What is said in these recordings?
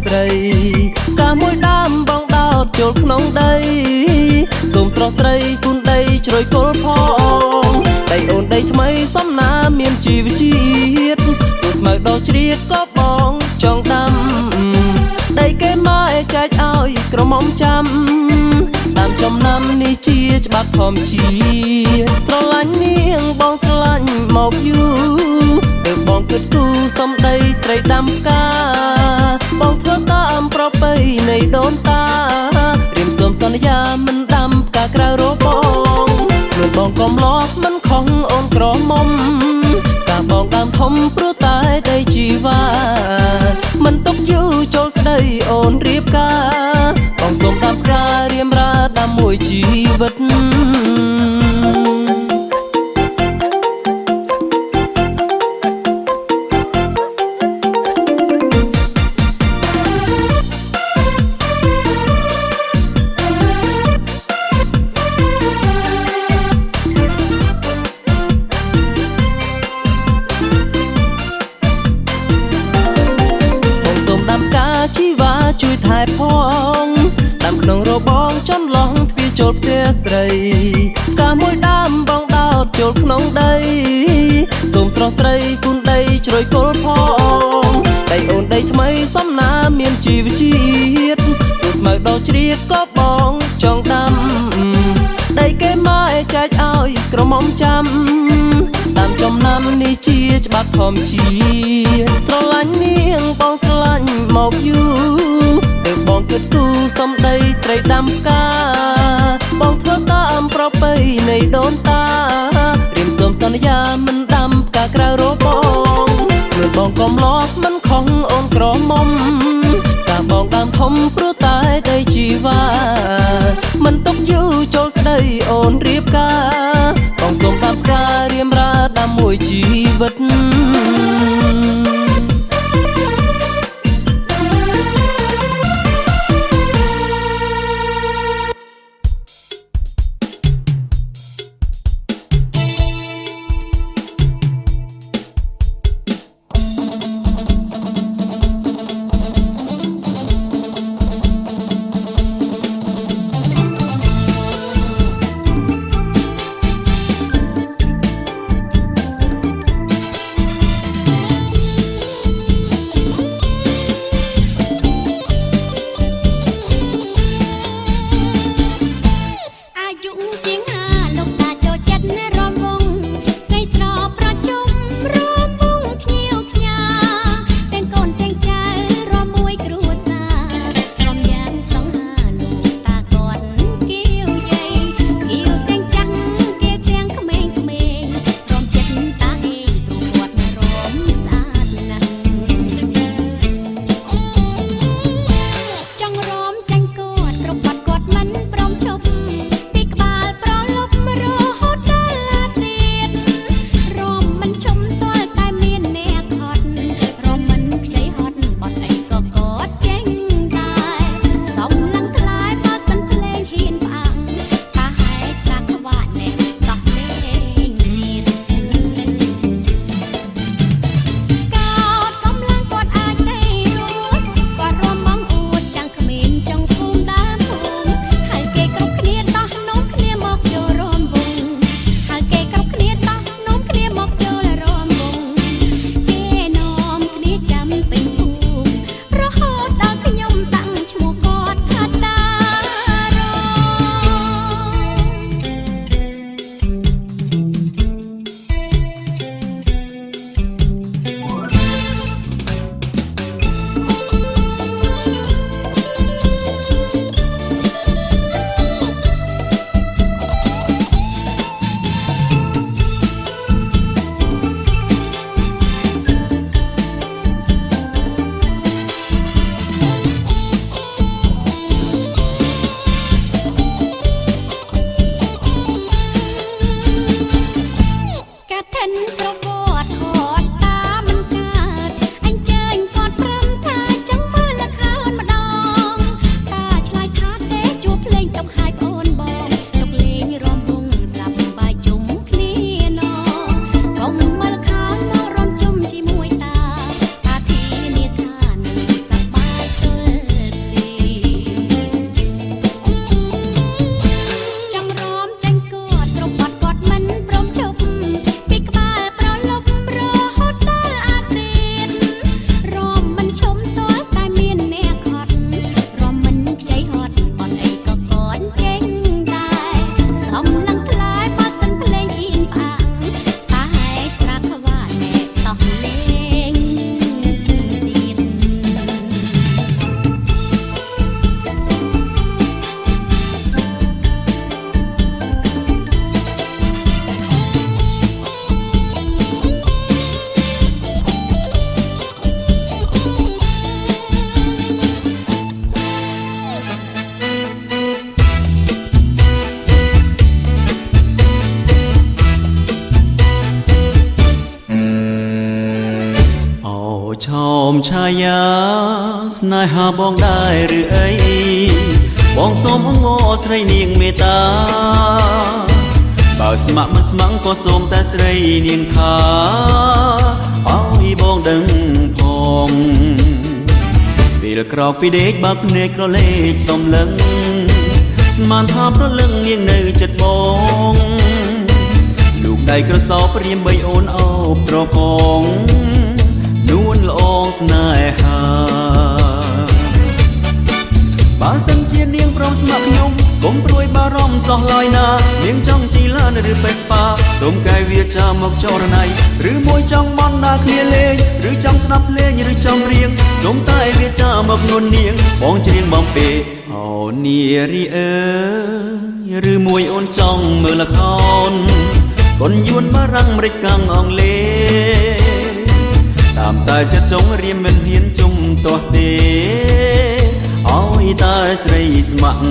ស្រីកាមួយដើមបងដោតចូលក្នុងដីសូមស្រស់ស្រីគុណដីជ្រោយគល់ផងដីអូនដីថ្មីសំណាមានជីវជាតិទោះស្មៅដល់ជ្រៀតក៏បងចង់ដាំដីគេមកចែកឲ្យក្រមុំចាំតាមចំណាំនេះជាច្បាប់ធម្មជាតិស្រឡាញ់នាងបងស្រឡាញ់មកយូរទើបបងគិតគូរសំដីស្រីដាំផ្កាបងធ្វើតាមប្រពៃនៃដូនតារៀមសូមសន្យាមិនដាំផ្កាក្រៅរបងខ្លួនបងកំឡោះមិនខំអូនក្រមុំការបងដើមធំព្រោះតែដីជីវ៉ាមិនទុកយូរចូលស្ដីអូនរៀបការបងសូមដាំផ្ការៀមរាដាំមួយជីវិតជីវ៉ាជួយថែផងដាំក្នុងរបងចន្លងទ្វារចូលផ្ទះស្រីកាមួយដើមបងដោតចូលក្នុងដីសូមស្រស់ស្រីគុណដីជ្រោយគល់ផងដីអូនដីថ្មីសំណាមានជីវជាតិទោះស្មៅដល់ជ្រៀតក៏បងចង់ដាំដីគេមកចែកឲ្យក្រមុំចាំតាមចំណាំនេះជាច្បាប់ធម្មជាតិស្រឡាញ់នាងបងស្រឡាញ់មកយូរទើបបងគិតគូរសំដីស្រីដាំផ្កាបងធ្វើតាមប្រពៃនៃដូនតារៀមសូមសន្យាមិនដាំផ្កាក្រៅរបងខ្លួនបងកំឡោះមិនខំអូនក្រមុំការបងដើមធំព្រោះតែដីជីវ៉ាមិនទុកយូរចូលស្ដីអូនរៀបការបងសូមដាំផ្ការៀមរាដាំមួយជីវិត ឆាយាស្នេហាបងដែរឬអីបងសូមអង្វរស្រីនាងមេត្តាបើស្ម័គ្រមិនស្ម័គ្រក៏សូមតែស្រីនាងថាឲ្យបងដឹងផងពេលក្រោកពីដេកបើភ្នែកក្រឡេកសំឡឹងស្មានថាប្រលឹងនាងនៅចិត្តបងលោកដៃក្រសោបព្រាមបីអូនអោបត្រកងនួនល្អងស្នេហាបើសិនជានាងព្រមស្ម័គ្រខ្ញុំកុំព្រួយបារម្ភសោះឡើយណានាងចង់ជីឡានឬបេស្ប៉ាសូមកាយវាចាមកចរណៃឬមួយចង់បន់ណាគ្នាលេងឬចង់ស្ដាប់ភ្លេងឬចង់រៀងសូមតែវាចាមកនួននាងបងច្រៀងបំពេអូនារីអើយឬមួយអូនចង់មើលល្ខោនកូនយួនបារាំងអាមេរិកកាំងអង់គ្លេសតាមតែចិត្តចង់រៀមមិនហ៊ានជុំទាស់ទេឲ្យតែស្រីស្ម័គ្រ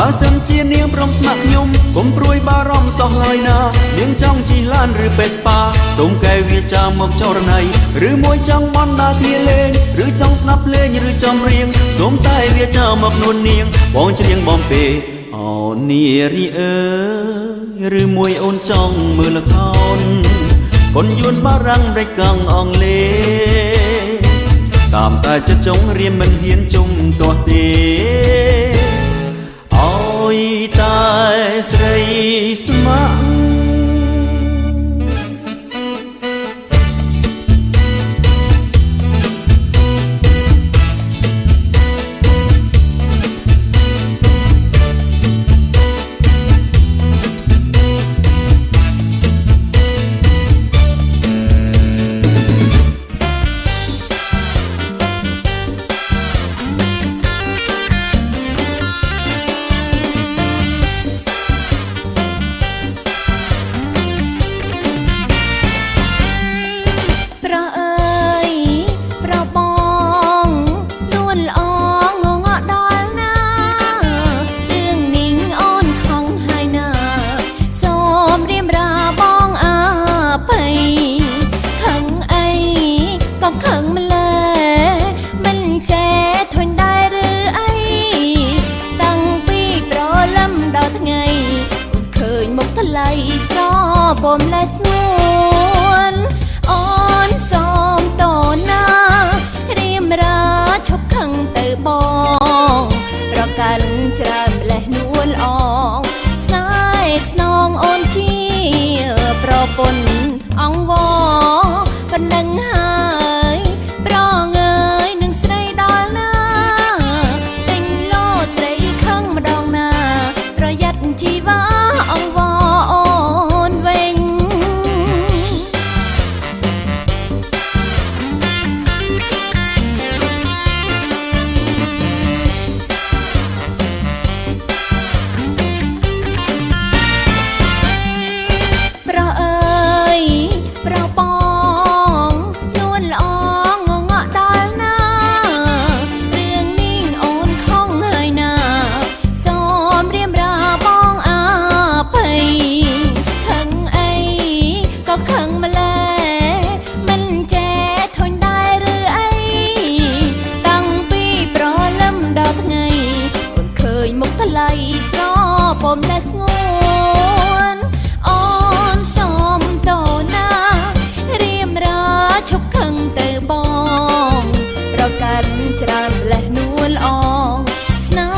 បើសិនជានាងព្រមស្ម័គ្រខ្ញុំកុំព្រួយបារម្ភសោះឡើយណានាងចង់ជីឡានឬបេស្ប៉ាសូមកែវាចាមកចរណៃឬមួយចង់បន់ណាគ្នាលេងឬចង់ស្ដាប់ភ្លេងឬចង់រៀងសូមតែវាចាមកនួននាងបងច្រៀងបំពេអូនារីអើយឬមួយអូនចង់មើលល្ខោនកូនយួនបារាំងអាមេរិកកាំងអង់គ្លេសតាមតែចិត្តចង់រៀមមិនហ៊ានជុំទាស់ទេឲ្យតែស្រីស្ម័គ្រผมและสนวนอ่อนซ้อมต่อหน้ารีมราชบขังเตอบองประกันจามและนวลอองสนายสนองอ่อนจีประปนอ่องวอกันนังหายประเงยหนึ่งใส่ดอลหน้าติงโลใส่ข้างมาดองหน้าประหยัดชีวาอ่องวอผมและสงวนอ่อนซ้อมต่อหน้าเรียมราชบขังเตอบองประกันจรามและนวลอองสนา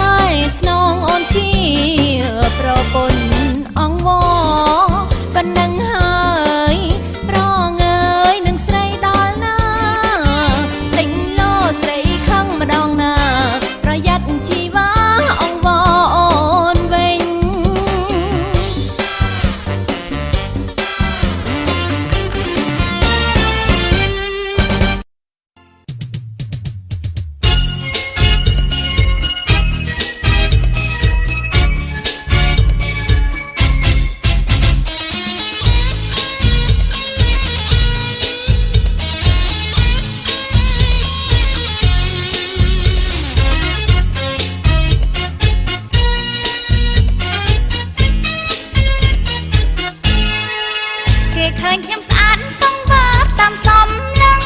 ยខ្ញុំស្អាតសង្វាតតាមសំឡឹង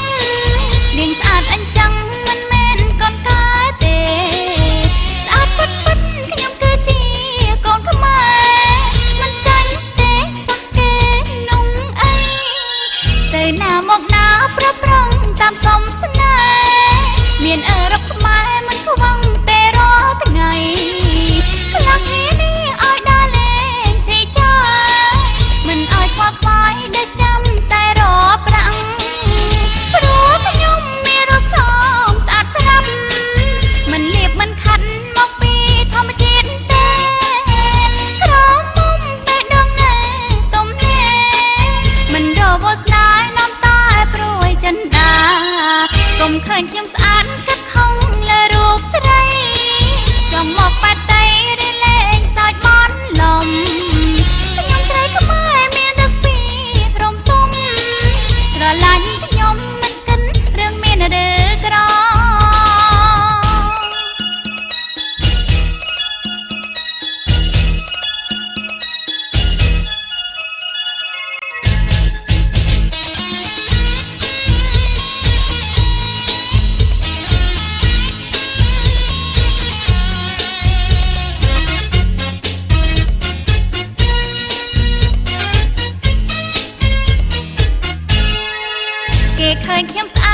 នាងស្អាតអញ្ចឹងមិនមែនកូនកើតទេស្អាតពិតពិតខ្ញុំគឺជាកូនខ្មែរមិនចាញ់ទេសោះគេนุ่งអីទៅណាមកណាប្រប្រឹងតាមសំស្នេហ៍មានអឺរ៉ុបខ្មែរមិនខ្វឹងទេរាល់ថ្ងៃខ្លាំងនេះឲ្យដើរលេងស៊ីចាមិនឲ្យខ្វល់ខ្វាយដែលចាំតែរប្រាំងព្រោះខ្ញុំមានរូបឆោមស្អាតស្រាប់មិនលៀបមិនខាត់មកពីធម្មជាតិទេក្រមុំតែដងណែទុំណែមិនរវល់ស្នេហ៍នាំតែព្រួយចិន្តាកុំឃើញខ្ញុំស្អាតកាត់ខំលើរូបស្រីចង់មកបាត់ដីឬលេងសើចបន់លំខ្ញុំស្រីខ្មែរមានដឹកពីរំទុំស្រឡាញ់ខ្ញុំមិនគិនរឿងមានឬក្រ គេឃើញខ្ញុំស្អា